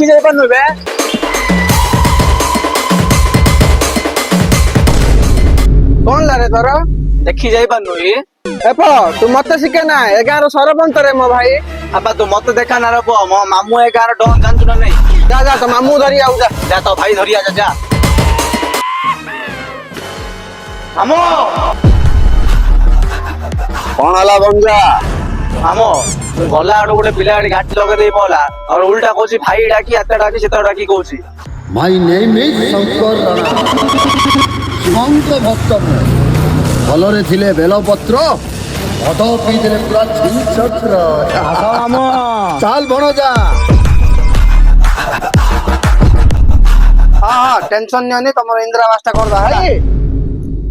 देखी जाई पानु बे कौन ला रे तोर देखी जाई पानु ई एफ तू मत शिखे ना ए गाँव सरपंच रे मो भाई अबा तू मत देखा ना रे पुआ मो मामू ए गार डन जानतु ना नहीं जा जा तो मामू धरी आउ जा जा तो भाई धरिया जा जा मामू कौन हला बंजा मामू तू गला आडो गोटे पिला गाड़ी घाटी लगे देई बोला और उल्टा कोची भाई डाकी अत्ता डाकी सेता डाकी Kochi My name is Shankar Rana. शिवंक भक्त भलरे थिले बेलपत्र अध पीले पूरा छिछत्र मामू चाल बण जा हाँ टेंशन नहीं तुम इंदिरा आवास टा कर दा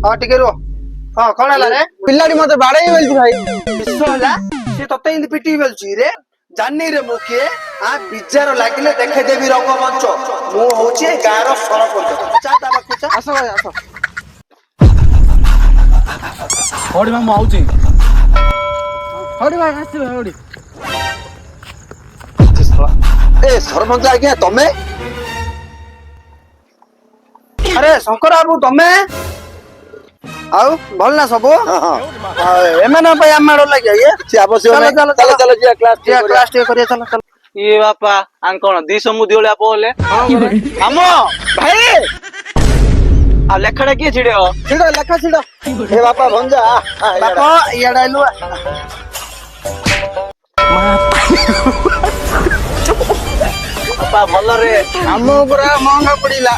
हाँ टिके रो हाँ कौन हला रे पिल्लाडी मते बाड़े ही बेलची भाई किसो हला से तते इंद पिटी बेलची रे जान्नी रे मुखिए आ बिजार लागिले देखे देबी रंगमंच मु होचे गारो सरपंच चा दाबा कुचा आसो भाई आसो होडी मामू आउची हौडी भाई आसी हौडी ए सरपंच आज्ञा तमे अरे शंकर बाबू तमे आउ भल ना सब एमन भाई आमाड़ लगे ये କିଛି ଆବଶ୍ୟକ चलो ନାହିଁ चलो ଚାଲ ଚାଲ ଯିବା କ୍ଲାସ ये क्लास टे करिए चलो चलो ये बापा आन कोन दी समु दियोले बोले मामू भाई आ लेखड़ा किए छिड़े हो छिड़ो लेखा छिड़ो ଏ ବାପା ଭଞ୍ଜା बापा ये डालू बापा भल रे हम पूरा महंगा पड़ीला